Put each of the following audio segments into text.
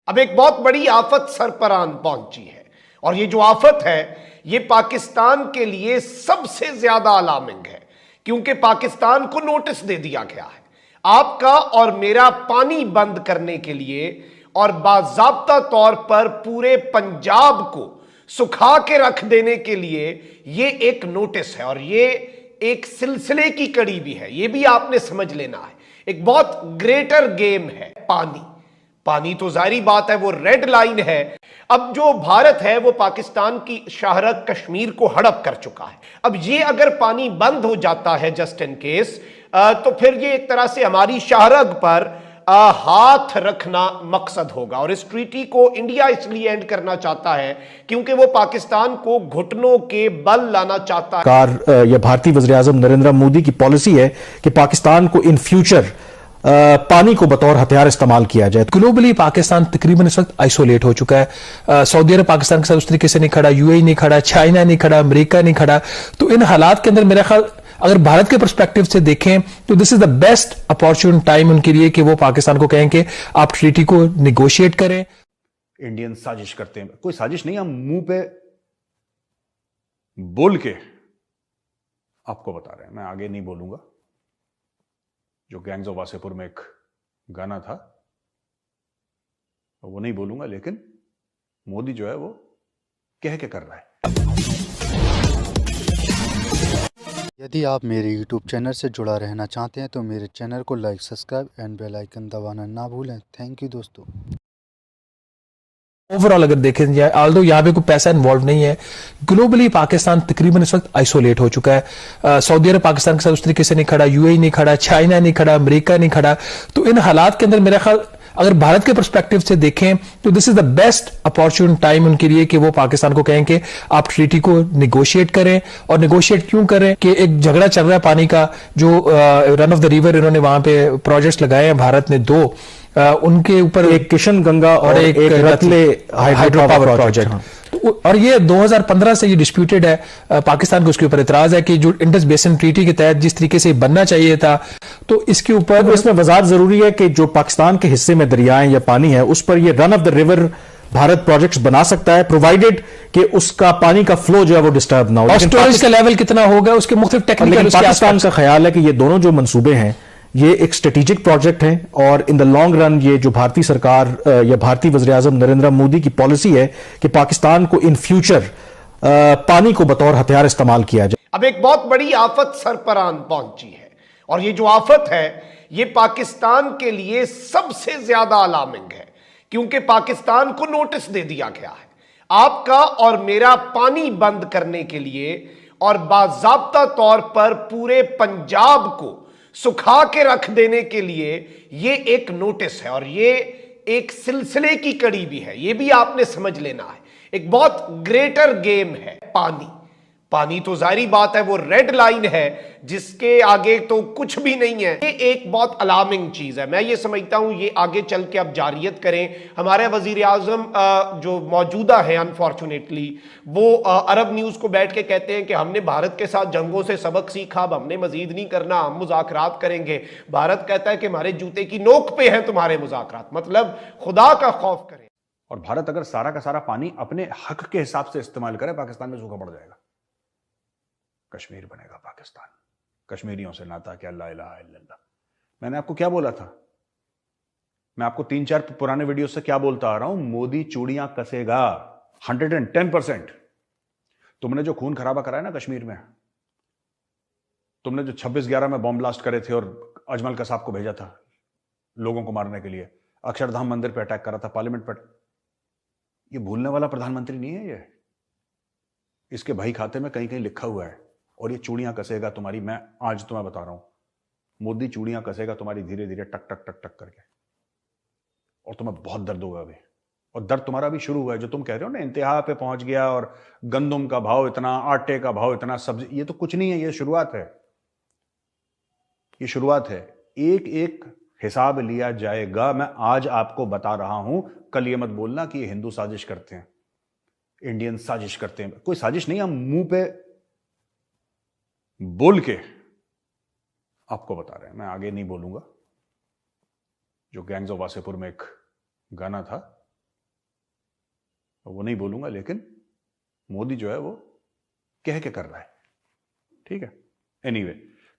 अब एक बहुत बड़ी आफत सर पर आन पहुंची है और ये जो आफत है ये पाकिस्तान के लिए सबसे ज्यादा अलार्मिंग है क्योंकि पाकिस्तान को नोटिस दे दिया गया है आपका और मेरा पानी बंद करने के लिए और बाज़ाब्ता तौर पर पूरे पंजाब को सुखा के रख देने के लिए ये एक नोटिस है और ये एक सिलसिले की कड़ी भी है। ये भी आपने समझ लेना है, एक बहुत ग्रेटर गेम है। पानी तो जाहिर बात है वो रेड लाइन है। अब जो भारत है वो पाकिस्तान की शाहरग कश्मीर को हड़प कर चुका है। अब ये अगर पानी बंद हो जाता है जस्ट इन केस तो फिर ये एक तरह से हमारी शाहरग पर हाथ रखना मकसद होगा और इस ट्रीटी को इंडिया इसलिए एंड करना चाहता है क्योंकि वो पाकिस्तान को घुटनों के बल लाना चाहता है। यह भारतीय वज़ीर-ए-आज़म नरेंद्र मोदी की पॉलिसी है कि पाकिस्तान को इन फ्यूचर पानी को बतौर हथियार इस्तेमाल किया जाए। ग्लोबली पाकिस्तान तकरीबन इस वक्त आइसोलेट हो चुका है। सऊदी अरब पाकिस्तान के साथ उस तरीके से नहीं खड़ा, यूएई नहीं खड़ा, चाइना नहीं खड़ा, अमेरिका नहीं खड़ा। तो इन हालात के अंदर मेरा ख्याल अगर भारत के पर्सपेक्टिव से देखें तो this is the best opportune time उनके लिए कि वो पाकिस्तान को कहें कि आप ट्रीटी को निगोशिएट करें। इंडियन साजिश करते हैं, कोई साजिश नहीं, हम मुंह पे बोल के आपको बता रहे हैं। मैं आगे नहीं बोलूंगा। जो गैंग्स ऑफ वासेपुर में एक गाना था वो नहीं बोलूंगा, लेकिन मोदी जो है वो कह के कर रहा है। यदि आप मेरे YouTube चैनल से जुड़ा रहना चाहते हैं तो मेरे चैनल को like, subscribe and bell icon दबाना ना भूलें। थैंक यू दोस्तों। ओवरऑल अगर देखें जाए, आल्दो यहाँ पे कोई पैसा इन्वॉल्व नहीं है, ग्लोबली पाकिस्तान तकरीबन इस वक्त आइसोलेट हो चुका है। सऊदी अरब पाकिस्तान के साथ उस तरीके से नहीं खड़ा, यूएई नहीं खड़ा, चाइना नहीं खड़ा, अमेरिका नहीं खड़ा। तो इन हालात के अंदर मेरा ख्याल अगर भारत के पर्सपेक्टिव से देखें तो this is the best opportune time उनके लिए कि वो पाकिस्तान को कहें कि आप ट्रीटी को निगोशिएट करें। और निगोशिएट क्यों करें कि एक झगड़ा चल रहा है पानी का, जो रन ऑफ द रिवर इन्होंने वहां पे प्रोजेक्ट्स लगाए हैं भारत ने दो, उनके ऊपर एक किशन गंगा और एक रतले हाइड्रो पावर प्रोजेक्ट। और ये 2015 से ये डिस्प्यूटेड है। पाकिस्तान को उसके ऊपर इतराज है कि जो इंडस बेसिन ट्रीटी के तहत जिस तरीके से बनना चाहिए था, तो इसके ऊपर इसमें वजाहत जरूरी है कि जो पाकिस्तान के हिस्से में दरियाएं या पानी है उस पर ये run of the river Bharat projects बना सकता है, प्रोवाइडेड कि उसका पानी का फ्लो जो है वो डिस्टर्ब ना हो। और स्टोरेज का लेवल कितना होगा उसके मुख्तलिफ टेक्निकल। पाकिस्तान का ख्याल है कि ये दोनों जो मंसूबे हैं ये एक स्ट्रेटेजिक प्रोजेक्ट है और इन द लॉन्ग रन ये जो भारतीय सरकार या भारतीय वज़ीर-ए-आज़म नरेंद्र मोदी की पॉलिसी है कि पाकिस्तान को इन फ्यूचर पानी को बतौर हथियार इस्तेमाल किया जाए। अब एक बहुत बड़ी आफत सर पर आन पहुंची है और ये जो आफत है ये पाकिस्तान के लिए सबसे ज्यादा अलार्मिंग है क्योंकि पाकिस्तान को नोटिस दे दिया गया है आपका और मेरा पानी बंद करने के लिए और बाज़ाब्ता तौर पर पूरे पंजाब को सुखा के रख देने के लिए ये एक नोटिस है और ये एक सिलसिले की कड़ी भी है। ये भी आपने समझ लेना है, एक बहुत ग्रेटर गेम है। पानी तो जाहिर बात है वो रेड लाइन है जिसके आगे तो कुछ भी नहीं है। ये एक बहुत अलार्मिंग चीज है। मैं ये समझता हूं ये आगे चल के अब जारियत करें। हमारे वजीर आजम जो मौजूदा है अनफॉर्चुनेटली वो अरब न्यूज को बैठ के कहते हैं कि हमने भारत के साथ जंगों से सबक सीखा, अब हमने मजीद नहीं करना, हम मुज़ाकरात करेंगे। भारत कहता है कि हमारे जूते की नोक पे हैं तुम्हारे मुज़ाकरात, मतलब खुदा का खौफ करें। और भारत अगर सारा का सारा पानी अपने हक के हिसाब से इस्तेमाल करे, पाकिस्तान में सूखा पड़ जाएगा। कश्मीर बनेगा पाकिस्तान, कश्मीरियों से नाता क्या, ला इलाहा इल्लल्लाह। मैंने आपको क्या बोला था? मैं आपको 3-4 पुराने वीडियो से क्या बोलता आ रहा हूं? मोदी चूड़ियां कसेगा 110%। तुमने जो खून खराबा कराया ना कश्मीर में, तुमने जो 26/11 में बॉम्ब ब्लास्ट करे थे और अजमल कसाब को भेजा था लोगों को मारने के लिए, अक्षरधाम मंदिर पे अटैक करा था, पार्लियामेंट पर, ये भूलने वाला प्रधानमंत्री नहीं है। ये इसके भाई खाते में कहीं कहीं लिखा हुआ है। और ये चूड़ियां कसेगा तुम्हारी, मैं आज तुम्हें बता रहा हूं, मोदी चूड़ियां कसेगा तुम्हारी धीरे धीरे टक टक टक टक करके, और तुम्हें बहुत दर्द होगा अभी। और दर्द तुम्हारा भी शुरू हुआ है। जो तुम कह रहे हो ना इंतहा पे पहुंच गया और गंदम का भाव इतना, आटे का भाव इतना, सब्जी, ये तो कुछ नहीं है, ये शुरुआत है। ये शुरुआत है। एक एक हिसाब लिया जाएगा। मैं आज आपको बता रहा हूं, कल ये मत बोलना कि ये हिंदू साजिश करते हैं, इंडियन साजिश करते हैं। कोई साजिश नहीं, हम मुंह पे बोल के आपको बता रहे हैं। मैं आगे नहीं बोलूंगा। जो गैंग्स ऑफ वासेपुर में एक गाना था वो नहीं बोलूंगा, लेकिन मोदी जो है वो कह के कर रहा है, ठीक है। एनीवे,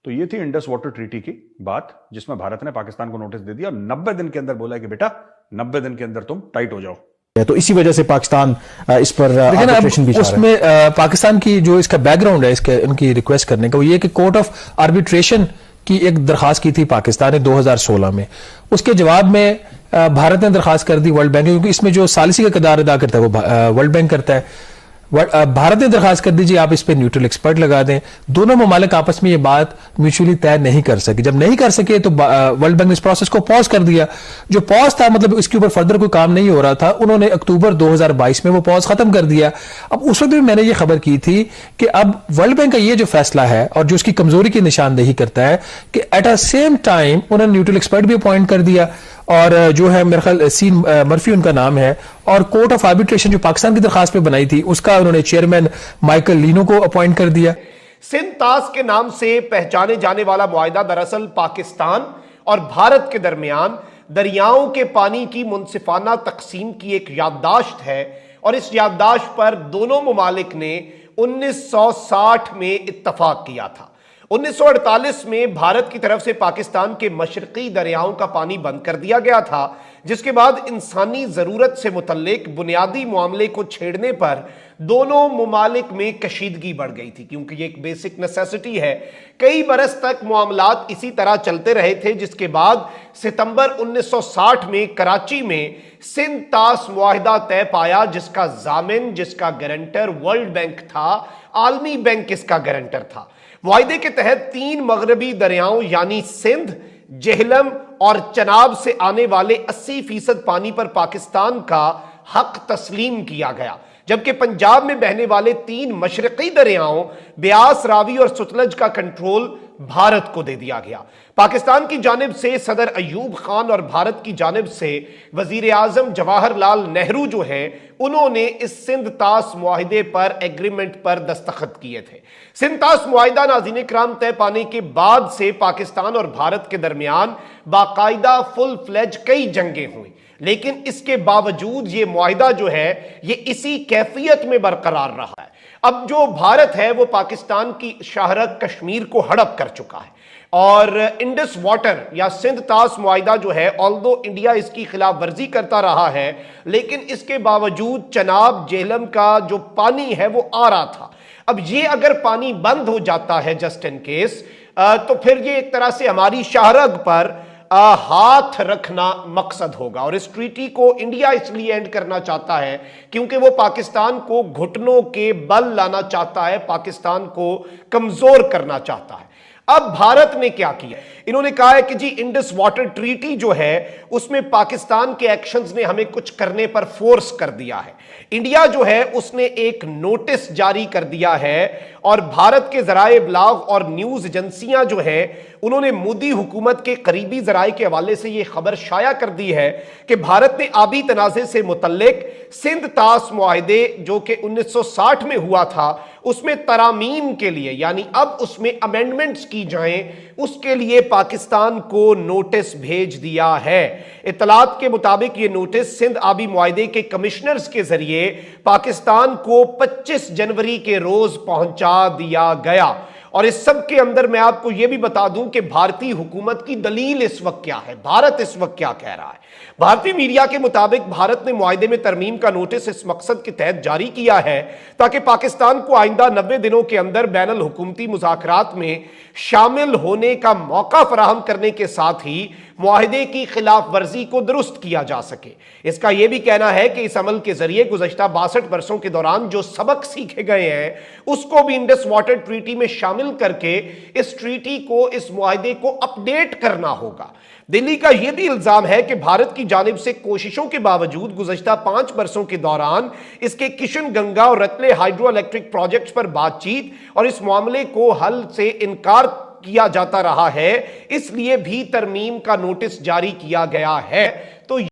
तो ये थी इंडस वाटर ट्रीटी की बात, जिसमें भारत ने पाकिस्तान को नोटिस दे दिया और 90 दिन के अंदर बोला कि बेटा 90 दिन के अंदर तुम टाइट हो जाओ। तो इसी वजह से पाकिस्तान इस पर आर्बिट्रेशन भी चाह रहा है। उसमें पाकिस्तान की जो इसका बैकग्राउंड है इसके उनकी रिक्वेस्ट करने का, वो ये कि कोर्ट ऑफ आर्बिट्रेशन की एक दरखास्त की थी पाकिस्तान ने 2016 में। उसके जवाब में भारत ने दरखास्त कर दी वर्ल्ड बैंक, क्योंकि इसमें जो सालिसी का किरदार अदा करता है वो वर्ल्ड बैंक करता है। भारत ने दरखास्त कर दीजिए आप इस पे न्यूट्रल एक्सपर्ट लगा दें। दोनों ममालिक आपस में ये बात म्यूचुअली तय नहीं कर सके। जब नहीं कर सके तो वर्ल्ड बैंक ने इस प्रोसेस को पॉज कर दिया। जो पॉज था, मतलब इसके ऊपर फर्दर कोई काम नहीं हो रहा था, उन्होंने अक्टूबर 2022 में वो पॉज खत्म कर दिया। अब उस वक्त भी मैंने ये खबर की थी कि अब वर्ल्ड बैंक का ये जो फैसला है और जो उसकी कमजोरी की निशानदेही करता है कि एट अ सेम टाइम उन्होंने न्यूट्रल एक्सपर्ट भी अपॉइंट कर दिया, और जो है मेरे ख्याल सीन मर्फी उनका नाम है, और कोर्ट ऑफ आर्बिट्रेशन जो पाकिस्तान की दरखास्त पे बनाई थी उसका उन्होंने चेयरमैन माइकल लीनो को अपॉइंट कर दिया। सिंध तास के नाम से पहचाने जाने वाला मुआहिदा दरअसल पाकिस्तान और भारत के दरमियान दरियाओं के पानी की मुनसिफाना तकसीम की एक याददाश्त है, और इस याददाश्त पर दोनों ममालिक ने 1960 में इत्तफाक किया था। 1948 में भारत की तरफ से पाकिस्तान के मशरकी दरियाओं का पानी बंद कर दिया गया था, जिसके बाद इंसानी जरूरत से मुतल्लिक बुनियादी मामले को छेड़ने पर दोनों ममालिक में कशीदगी बढ़ गई थी, क्योंकि ये एक बेसिक नेसेसिटी है। कई बरस तक मामलात इसी तरह चलते रहे थे, जिसके बाद सितंबर 1960 में कराची में सिंध तास मुआहिदा तय पाया, जिसका जामिन, जिसका गारंटर वर्ल्ड बैंक था, आलमी बैंक इसका गारंटर था। मुआहिदे के तहत 3 मगरबी दरियाओं यानी सिंध, जेहलम और चनाब से आने वाले 80% पानी पर पाकिस्तान का हक तस्लीम किया गया, जबकि पंजाब में बहने वाले 3 मशरकी दरियाओं ब्यास, रावी और सतलज का कंट्रोल भारत को दे दिया गया। पाकिस्तान की जानिब से सदर अयूब खान और भारत की जानिब से वजीर आजम जवाहरलाल नेहरू जो है, उन्होंने इस सिंध तास मुआहिदे पर एग्रीमेंट पर दस्तखत किए थे। सिंध तास मुआहिदा नाज़रीन इकराम तय पाने के बाद से पाकिस्तान और भारत के दरमियान बाकायदा फुल फ्लेज कई जंगें हुई, लेकिन इसके बावजूद ये मुआहिदा जो है ये इसी कैफियत में बरकरार रहा है। अब जो भारत है वो पाकिस्तान की शाहरग कश्मीर को हड़प कर चुका है, और इंडस वाटर या सिंध तास मुआहिदा जो है, ऑल्दो इंडिया इसकी खिलाफ वर्जी करता रहा है, लेकिन इसके बावजूद चनाब, जेहलम का जो पानी है वो आ रहा था। अब ये अगर पानी बंद हो जाता है जस्ट इन केस, तो फिर ये एक तरह से हमारी शाहरग पर हाथ रखना मकसद होगा, और इस ट्रीटी को इंडिया इसलिए एंड करना चाहता है क्योंकि वो पाकिस्तान को घुटनों के बल लाना चाहता है, पाकिस्तान को कमजोर करना चाहता है। अब भारत ने क्या किया, इन्होंने कहा है कि जी इंडस वाटर ट्रीटी जो है उसमें पाकिस्तान के एक्शंस ने हमें कुछ करने पर फोर्स कर दिया है। इंडिया जो है उसने एक नोटिस जारी कर दिया है, और भारत के जराए इब्लाग और न्यूज एजेंसियां जो है उन्होंने मोदी हुकूमत के करीबी जराए के हवाले से यह खबर शाया कर दी है कि भारत ने आबी तनाज़े से मुतल्लिक सिंध तास मुआहिदे जो कि 1960 में हुआ था उसमें तरामीम के लिए, यानी अब उसमें अमेंडमेंट्स की जाएं, उसके लिए पाकिस्तान को नोटिस भेज दिया है। इत्तलात के मुताबिक ये नोटिस सिंध आबी मुआहिदे के कमिश्नर्स के जरिए पाकिस्तान को 25 जनवरी के रोज पहुंचा दिया गया। और इस सब के अंदर मैं आपको यह भी बता दूं कि भारतीय हुकूमत की दलील इस वक्त क्या है, भारत इस वक्त क्या कह रहा है। भारतीय मीडिया के मुताबिक भारत ने मुआहिदे में तरमीम का नोटिस इस मकसद के तहत जारी किया है ताकि पाकिस्तान को आइंदा 90 दिनों के अंदर बैनुल हुकूमती मुज़ाकरात में शामिल होने का मौका फराहम करने के साथ ही मुआहिदे की खिलाफ वर्जी को दुरुस्त किया जा सके। इसका यह भी कहना है कि इस अमल के जरिए गुज़श्ता 62 वर्षों के दौरान जो सबक सीखे गए हैं उसको भी इंडस वाटर ट्रीटी में शामिल करके इस ट्रीटी को, इस मुआहिदे को अपडेट करना होगा। दिल्ली का यह भी इल्जाम है कि भारत की जानिब से कोशिशों के बावजूद गुज़श्ता 5 वर्षों के दौरान इसके किशन गंगा और रतले हाइड्रो इलेक्ट्रिक प्रोजेक्ट्स पर बातचीत और इस मामले को हल से इनकार किया जाता रहा है, इसलिए भी तरमीम का नोटिस जारी किया गया है।